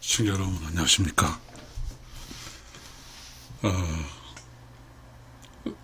시청자 여러분 안녕하십니까.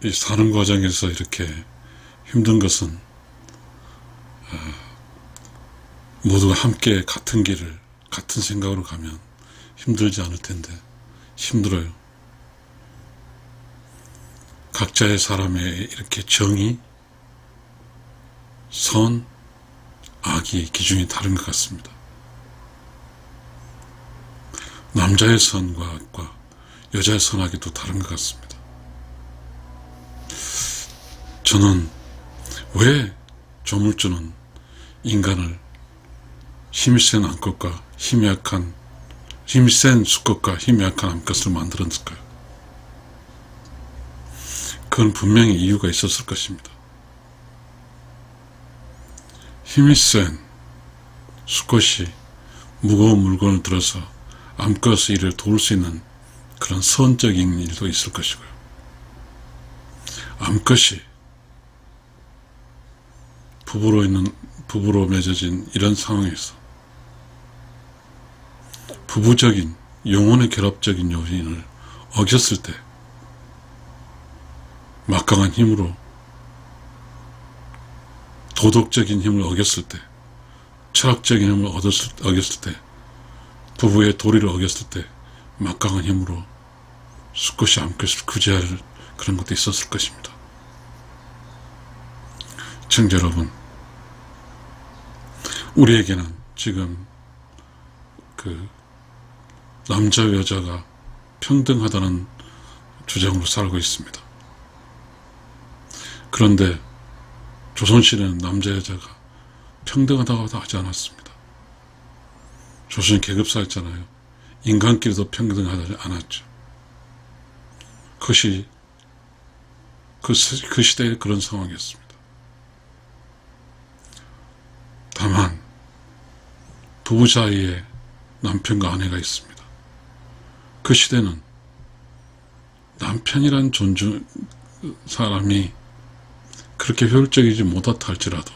이 사는 과정에서 이렇게 힘든 것은 모두가 함께 같은 길을 같은 생각으로 가면 힘들지 않을 텐데 힘들어요. 각자의 사람의 이렇게 정의, 선, 악이 기준이 다른 것 같습니다. 남자의 선과 악과 여자의 선악이 다른 것 같습니다. 저는 왜 조물주는 인간을 힘이 센 암컷과 힘이 센 수컷과 힘이 약한 암컷을 만들었을까요? 그건 분명히 이유가 있었을 것입니다. 힘이 센 수컷이 무거운 물건을 들어서 암컷의 일을 도울 수 있는 그런 선적인 일도 있을 것이고요. 암컷이 부부로 맺어진 이런 상황에서 부부적인 영혼의 결합적인 요인을 어겼을 때 막강한 힘으로 도덕적인 힘을 어겼을 때 철학적인 힘을 어겼을 때 부부의 도리를 어겼을 때 막강한 힘으로 수컷이 암컷을 구제할 그런 것도 있었을 것입니다. 시청자 여러분, 우리에게는 지금 남자와 여자가 평등하다는 주장으로 살고 있습니다. 그런데 조선시대는 남자 여자가 평등하다고 하지 않았습니다. 조선이 계급사였잖아요. 인간끼리도 평등하지 않았죠. 그것이 그 시대의 그런 상황이었습니다. 다만 부부 사이에 남편과 아내가 있습니다. 그 시대는 남편이란 사람이 그렇게 효율적이지 못하다 할지라도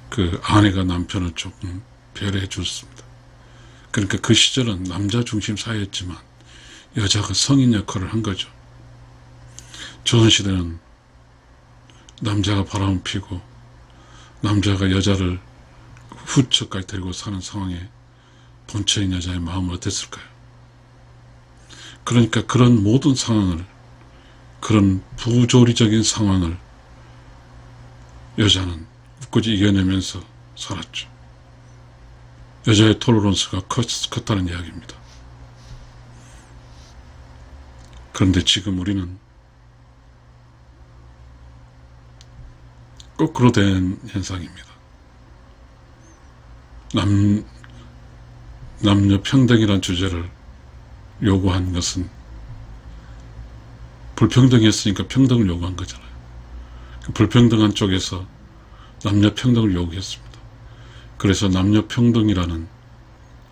그 아내가 남편을 조금 배려해 줬습니다. 그러니까 그 시절은 남자 중심 사회였지만 여자가 성인 역할을 한 거죠. 조선시대는 남자가 바람을 피고 남자가 여자를 후처까지 데리고 사는 상황에 본처인 여자의 마음은 어땠을까요? 그러니까 그런 모든 상황을, 그런 부조리적인 상황을 여자는 굳이 이겨내면서 살았죠. 여자의 톨러런스가 컸다는 이야기입니다. 그런데 지금 우리는 거꾸로 된 현상입니다. 남녀 평등이란 주제를 요구한 것은 불평등했으니까 평등을 요구한 거잖아요. 불평등한 쪽에서 남녀 평등을 요구했습니다. 그래서 남녀 평등이라는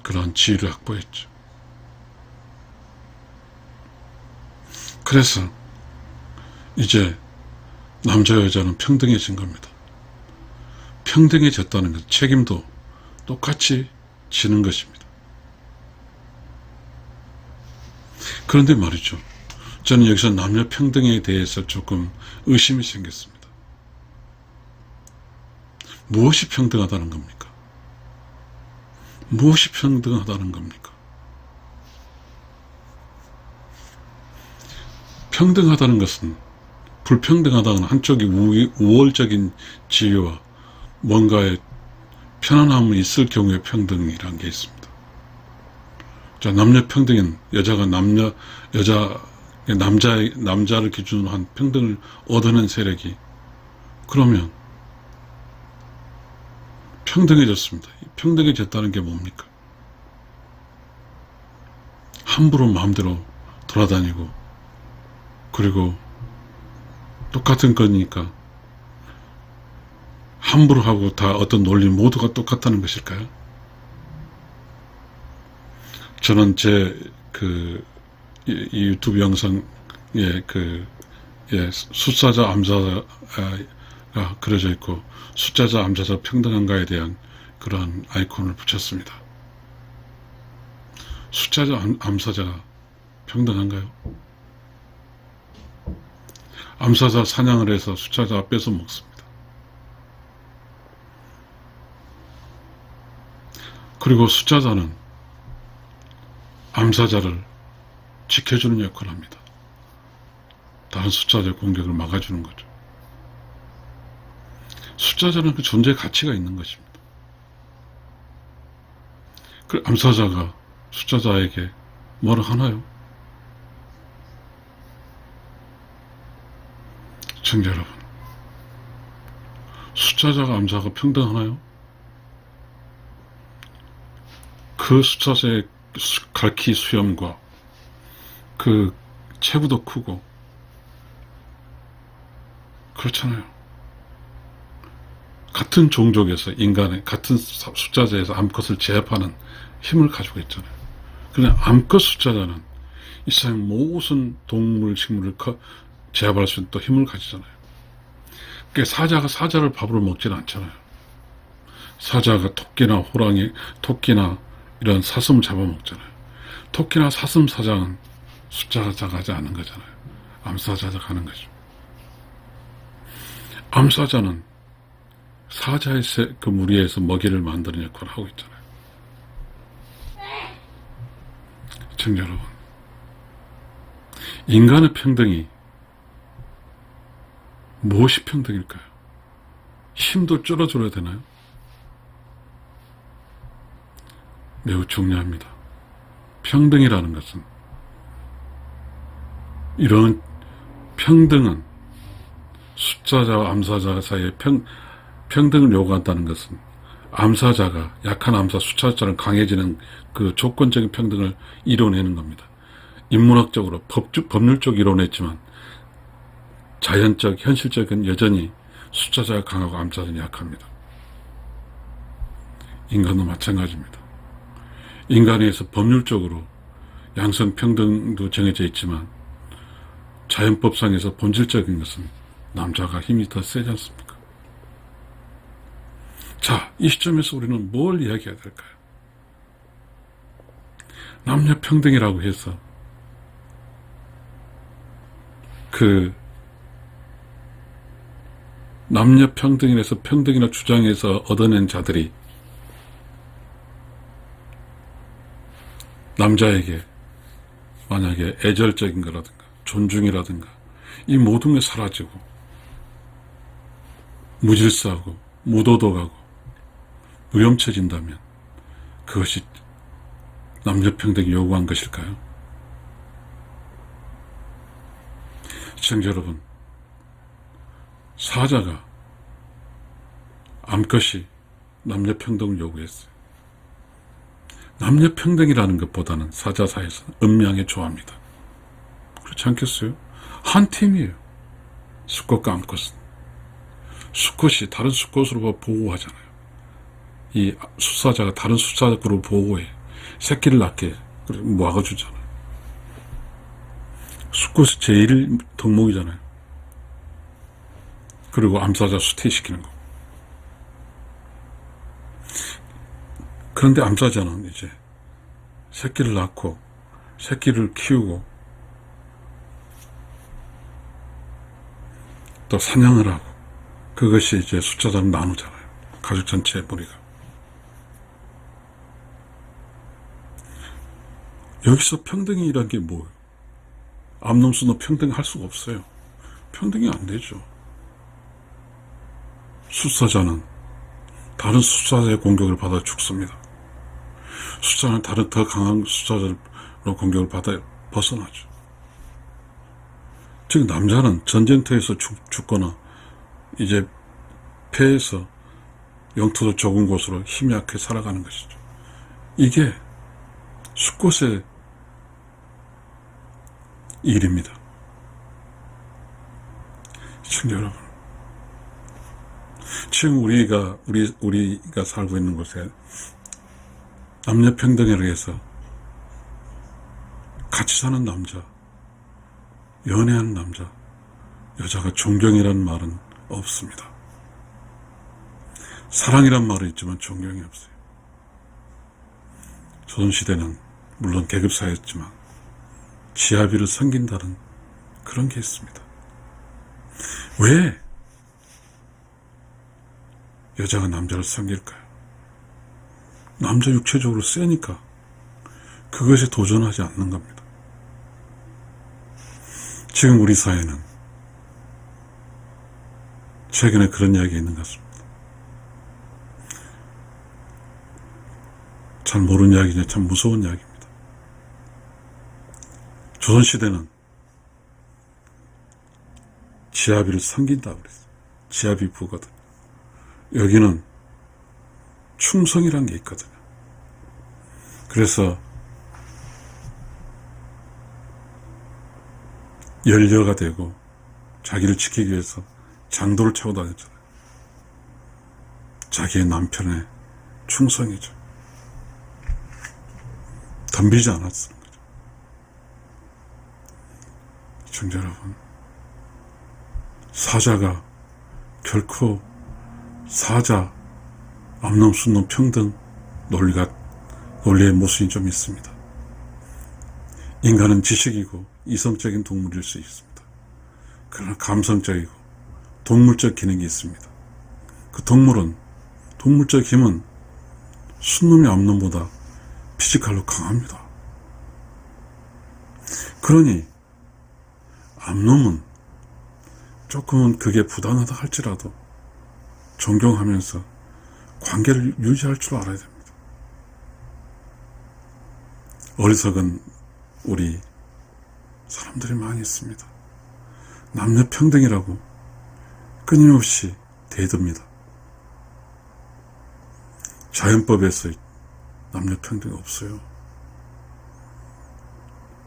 그러한 지위를 확보했죠. 그래서 이제 남자와 여자는 평등해진 겁니다. 평등해졌다는 것, 책임도 똑같이 지는 것입니다. 그런데 말이죠. 저는 여기서 남녀 평등에 대해서 조금 의심이 생겼습니다. 무엇이 평등하다는 겁니까? 무엇이 평등하다는 겁니까? 평등하다는 것은 불평등하다는 한쪽이 우월적인 지위와 뭔가의 편안함이 있을 경우에 평등이라는 게 있습니다. 자, 남녀 평등은 남자를 기준으로 한 평등을 얻어낸 세력이 그러면 평등해졌습니다. 평등해졌다는 게 뭡니까? 함부로 마음대로 돌아다니고 그리고 똑같은 거니까 함부로 하고 다 어떤 논리 모두가 똑같다는 것일까요? 저는 제 이 유튜브 영상에 숫자자 암자가 그려져 있고 숫자자 암자자 평등한가에 대한 그러한 아이콘을 붙였습니다. 숫자자, 암사자가 평등한가요? 암사자 사냥을 해서 숫자자 뺏어 먹습니다. 그리고 숫자자는 암사자를 지켜주는 역할을 합니다. 다른 숫자자의 공격을 막아주는 거죠. 숫자자는 그 존재의 가치가 있는 것입니다. 그 암사자가 숫자자에게 뭐를 하나요? 시청자 여러분, 숫자자가 암사가 평등하나요? 그 숫자자의 갈퀴 수염과 그 체구도 크고 그렇잖아요. 같은 종족에서 인간의 같은 숫자자에서 암컷을 제압하는 힘을 가지고 있잖아요. 그러나 암컷 숫자자는 이 세상 모든 동물, 식물을 제압할 수 있는 또 힘을 가지잖아요. 그러니까 사자가 사자를 밥으로 먹지는 않잖아요. 사자가 토끼나 호랑이, 토끼나 이런 사슴을 잡아먹잖아요. 토끼나 사슴 사장은 숫자자가 하지 않은 거잖아요. 암사자가 하는 거죠. 암사자는 사자의 그 무리에서 먹이를 만드는 역할을 하고 있잖아요. 시청자 여러분, 인간의 평등이 무엇이 평등일까요? 힘도 줄어들어야 되나요? 매우 중요합니다. 평등이라는 것은, 이런 평등은 숫자자와 암사자 사이에 평등을 요구한다는 것은 암사자가 약한 암사 숫자자는 강해지는 그 조건적인 평등을 이뤄내는 겁니다. 인문학적으로 법률적 이뤄냈지만 자연적, 현실적인 여전히 숫자자가 강하고 암사자는 약합니다. 인간도 마찬가지입니다. 인간에 의해서 법률적으로 양성평등도 정해져 있지만 자연법상에서 본질적인 것은 남자가 힘이 더 세지 않습니까? 자, 이 시점에서 우리는 뭘 이야기해야 될까요? 남녀 평등이라고 해서 그 남녀 평등이라서 평등이라 주장해서 얻어낸 자들이 남자에게 만약에 애절적인 거라든가 존중이라든가 이 모든 게 사라지고 무질서하고 무도덕하고 무염쳐진다면 그것이 남녀평등이 요구한 것일까요? 시청자 여러분, 사자가 암컷이 남녀평등을 요구했어요. 남녀평등이라는 것보다는 사자 사이에서는 음양에 좋아합니다. 그렇지 않겠어요? 한 팀이에요. 수컷과 암컷은. 수컷이 다른 수컷으로 보호하잖아요. 이 수사자가 다른 수사자로 보호해. 새끼를 낳게 모아주잖아요. 수컷이 제일 덕목이잖아요. 그리고 암사자 수태시키는 거. 그런데 암사자는 이제 새끼를 낳고 새끼를 키우고 또 사냥을 하고 그것이 이제 숫자자를 나누잖아요. 가족 전체의 무리가. 여기서 평등이란 게 뭐예요? 암놈수는 평등할 수가 없어요. 평등이 안 되죠. 숫사자는 다른 숫사자의 공격을 받아 죽습니다. 숫자는 다른 더 강한 숫자로 공격을 받아 벗어나죠. 즉 남자는 전쟁터에서 죽거나 이제 폐에서 영토도 좁은 곳으로 힘이 약해 살아가는 것이죠. 이게 수컷의 일입니다. 시청자 여러분, 지금 우리가 살고 있는 곳에 남녀 평등에 의해서 같이 사는 남자, 연애하는 남자, 여자가 존경이라는 말은 없습니다. 사랑이란 말은 있지만 존경이 없어요. 조선시대는 물론 계급사였지만 지아비를 섬긴다는 그런 게 있습니다. 왜 여자가 남자를 섬길까요? 남자 육체적으로 세니까 그것에 도전하지 않는 겁니다. 지금 우리 사회는 최근에 그런 이야기가 있는 것 같습니다. 잘 모르는 이야기냐, 참 무서운 이야기입니다. 조선시대는 지아비를 섬긴다고 그랬어요. 지아비 부거든. 여기는 충성이란 게 있거든요. 그래서 연료가 되고 자기를 지키기 위해서 장도를 차고 다녔잖아요. 자기의 남편의 충성이죠. 덤비지 않았던 거죠. 시청자 여러분, 사자가 결코 사자, 암놈, 순놈, 평등 논리의 모순이 좀 있습니다. 인간은 지식이고 이성적인 동물일 수 있습니다. 그러나 감성적이고 동물적 기능이 있습니다. 그 동물적 힘은 순놈이 암놈보다 피지컬로 강합니다. 그러니 암놈은 조금은 그게 부당하다 할지라도 존경하면서 관계를 유지할 줄 알아야 됩니다. 어리석은 우리 사람들이 많이 있습니다. 남녀 평등이라고 끊임없이 대듭니다. 자연법에서 남녀 평등이 없어요.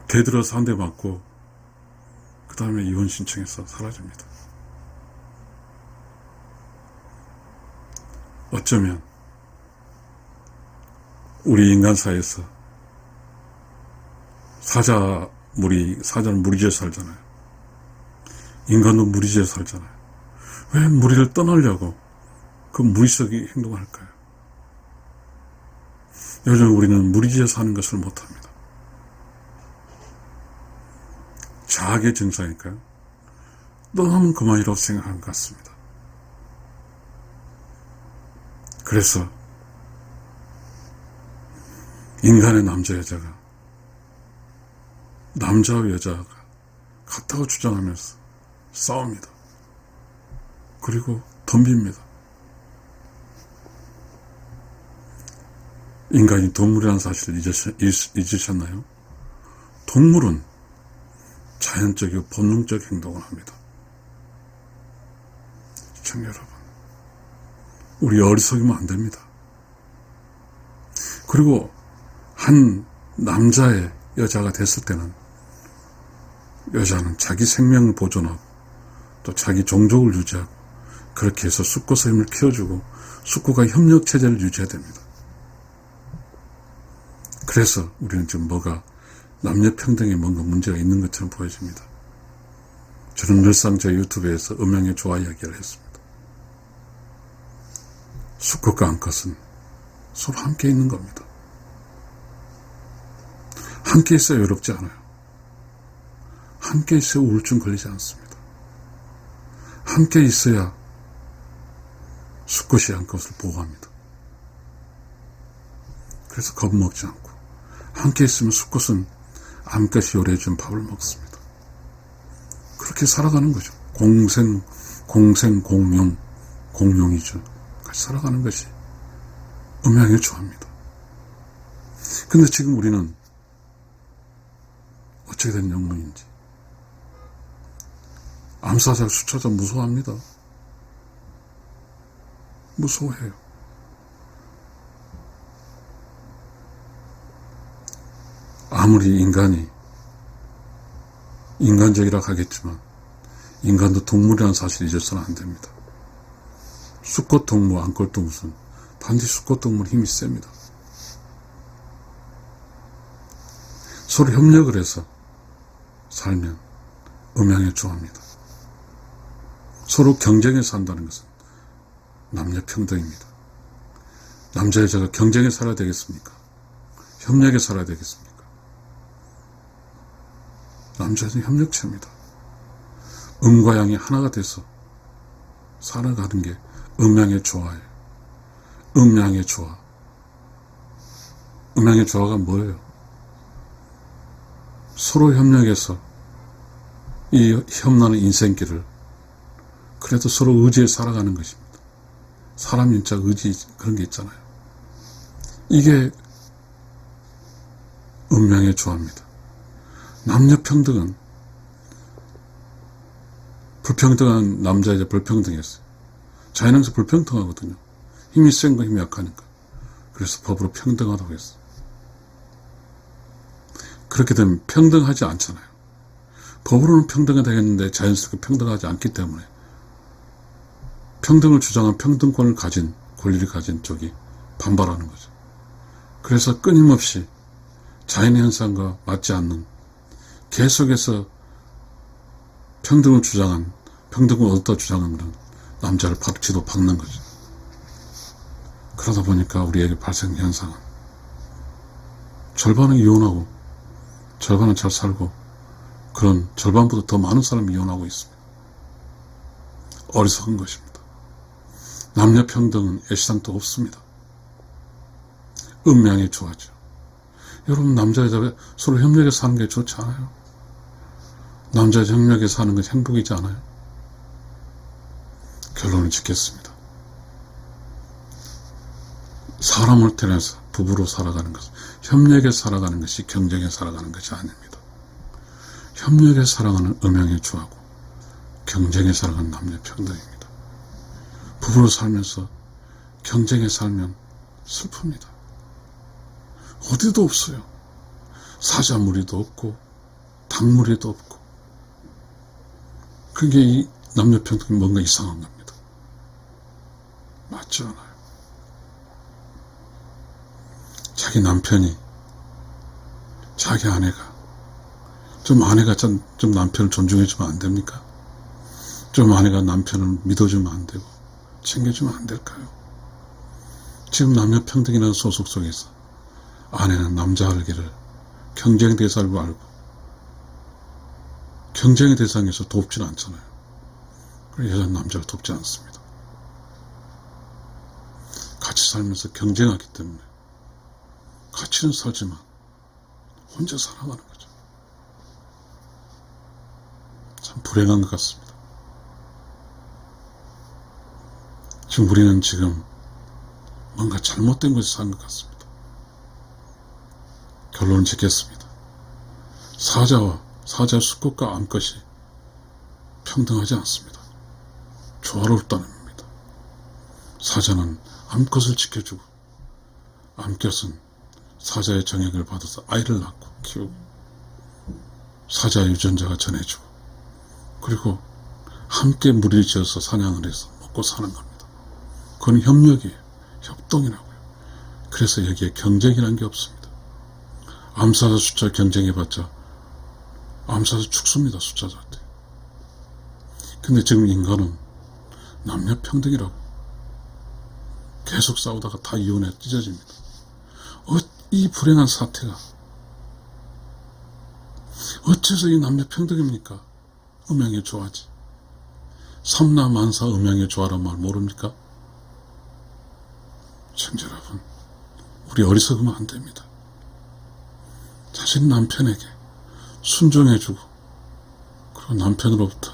대들어서 한 대 맞고 그 다음에 이혼 신청해서 사라집니다. 어쩌면 우리 인간사에서 사자는 무리지에 살잖아요. 인간도 무리지에 살잖아요. 왜 무리를 떠나려고 그 무의식의 행동을 할까요? 요즘 우리는 무리지에 사는 것을 못합니다. 자학의 증상일까요? 떠나면 그만이라고 생각하는 것 같습니다. 그래서 인간의 남자 여자가 남자와 여자가 같다고 주장하면서 싸웁니다. 그리고 덤빕니다. 인간이 동물이라는 사실을 잊으셨나요? 동물은 자연적이고 본능적 행동을 합니다. 시청자 여러분, 우리 어리석이면 안 됩니다. 그리고 한 남자의 여자가 됐을 때는 여자는 자기 생명을 보존하고 또 자기 종족을 유지하고 그렇게 해서 수컷의 힘을 키워주고 수컷과 협력체제를 유지해야 됩니다. 그래서 우리는 지금 남녀 평등에 뭔가 문제가 있는 것처럼 보여집니다. 저는 늘상 제 유튜브에서 음양의 조화 이야기를 했습니다. 수컷과 암컷은 서로 함께 있는 겁니다. 함께 있어야 외롭지 않아요. 함께 있어야 우울증 걸리지 않습니다. 함께 있어야 수컷이 암컷을 보호합니다. 그래서 겁먹지 않고 함께 있으면 수컷은 암컷이 요리해준 밥을 먹습니다. 그렇게 살아가는 거죠. 공용이죠. 같이 살아가는 것이 음양의 조화입니다. 근데 지금 우리는 어떻게 된 영웅인지 암사자 수차자 무서워합니다. 무서워해요. 아무리 인간적이라 하겠지만 인간도 동물이라는 사실을 잊어서는 안 됩니다. 수컷 동물, 암컷 동물은 반드시 수컷 동물 힘이 셉니다. 서로 협력을 해서 살면 음양의 조화입니다. 서로 경쟁해서 산다는 것은 남녀 평등입니다. 남자 여자가 경쟁해 살아야 되겠습니까? 협력해 살아야 되겠습니까? 남자는 협력체입니다. 음과 양이 하나가 돼서 살아가는 게 음양의 조화예요. 음양의 조화. 음양의 조화가 뭐예요? 서로 협력해서 이 험난한 인생길을 그래도 서로 의지해 살아가는 것입니다. 사람 인자 의지 그런 게 있잖아요. 이게 음양의 조화입니다. 남녀평등은 불평등한 남자이자 불평등했어요. 자연에서 불평등하거든요. 힘이 센 거 힘이 약하니까. 그래서 법으로 평등하다고 했어요. 그렇게 되면 평등하지 않잖아요. 법으로는 평등이 되겠는데 자연스럽게 평등하지 않기 때문에 평등을 주장한 평등권을 가진 권리를 가진 쪽이 반발하는 거죠. 그래서 끊임없이 자연의 현상과 맞지 않는 계속해서 평등을 주장한 평등을 얻다 주장하는 남자를 박쥐도 박는 거죠. 그러다 보니까 우리에게 발생된 현상은 절반은 이혼하고 절반은 잘 살고 그런 절반보다 더 많은 사람이 이혼하고 있습니다. 어리석은 것입니다. 남녀평등은 애시당도 없습니다. 음양이 좋아져. 여러분 남자 여자 서로 협력해 사는 게 좋지 않아요? 남자 여자 협력해 사는 것이 행복이지 않아요? 결론을 짓겠습니다. 사람을 태어나서 부부로 살아가는 것은 협력해 살아가는 것이 경쟁해 살아가는 것이 아닙니다. 협력해 살아가는 음양이 좋아하고 경쟁해 살아가는 남녀평등입니다. 부부로 살면서 경쟁해 살면 슬픕니다. 어디도 없어요. 사자무리도 없고 닭무리도 없고. 그게 이 남녀평등이 뭔가 이상한 겁니다. 맞지 않아요. 자기 남편이 자기 아내가 좀 아내가 좀 남편을 존중해주면 안 됩니까? 좀 아내가 남편을 믿어주면 안 되고 챙겨주면 안 될까요? 지금 남녀평등이라는 소속 속에서 아내는 남자 알기를 경쟁 대상으로 알고 경쟁의 대상에서 돕지는 않잖아요. 그래서 여자는 남자를 돕지 않습니다. 같이 살면서 경쟁하기 때문에 같이는 살지만 혼자 살아가는 거죠. 참 불행한 것 같습니다. 지금 우리는 지금 뭔가 잘못된 것을 사는 것 같습니다. 결론을 짓겠습니다. 사자의 수컷과 암컷이 평등하지 않습니다. 조화롭다는 겁니다. 사자는 암컷을 지켜주고 암컷은 사자의 정액을 받아서 아이를 낳고 키우고 사자 유전자가 전해주고 그리고 함께 무리를 지어서 사냥을 해서 먹고 사는 겁니다. 그건 협력이에요. 협동이라고요. 그래서 여기에 경쟁이라는 게 없습니다. 암사자 숫자 경쟁해봤자 암사자 축소입니다. 숫자한테. 근데 지금 인간은 남녀평등이라고 계속 싸우다가 다 이혼해 찢어집니다. 이 불행한 사태가 어째서 이 남녀평등입니까? 음양의 조화지. 삼라만사 음양의 조화란 말 모릅니까? 청자 여러분, 우리 어리석으면 안 됩니다. 자신 남편에게 순종해주고 그리고 남편으로부터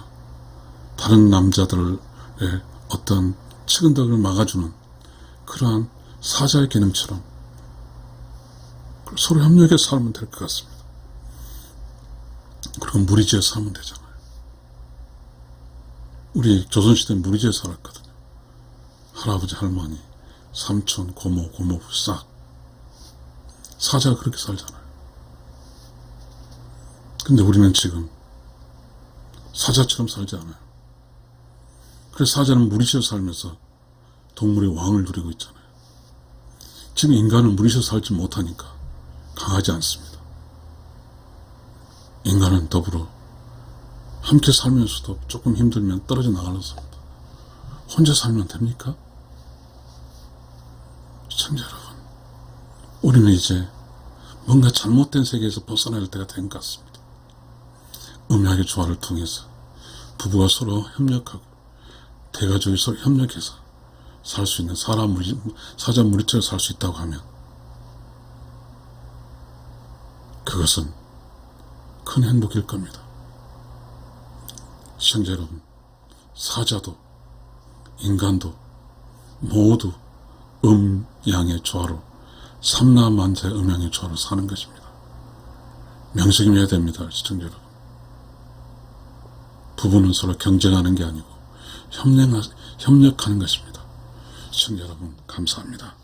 다른 남자들의 어떤 측은덕을 막아주는 그러한 사자의 개념처럼 서로 협력해 살면 될 것 같습니다. 그리고 무리지어 살면 되잖아요. 우리 조선시대는 무리지어 살았거든요. 할아버지, 할머니, 삼촌, 고모, 고모부 싹 사자가 그렇게 살잖아요. 근데 우리는 지금 사자처럼 살지 않아요. 그래서 사자는 무리지어 살면서 동물의 왕을 누리고 있잖아요. 지금 인간은 무리지어 살지 못하니까 강하지 않습니다. 인간은 더불어 함께 살면서도 조금 힘들면 떨어져 나가려습니다. 혼자 살면 됩니까? 시청자 여러분, 우리는 이제 뭔가 잘못된 세계에서 벗어날 때가 된 것 같습니다. 음양의 조화를 통해서 부부가 서로 협력하고 대가족이 서로 협력해서 살 수 있는 사자물리처럼 살 수 있다고 하면 그것은 큰 행복일 겁니다. 시청자 여러분, 사자도 인간도 모두 음양의 조화로 삼라만세 음양의 조화로 사는 것입니다. 명심해야 됩니다. 시청자 여러분. 부부는 서로 경쟁하는 게 아니고 협력하는 것입니다. 시청자 여러분, 감사합니다.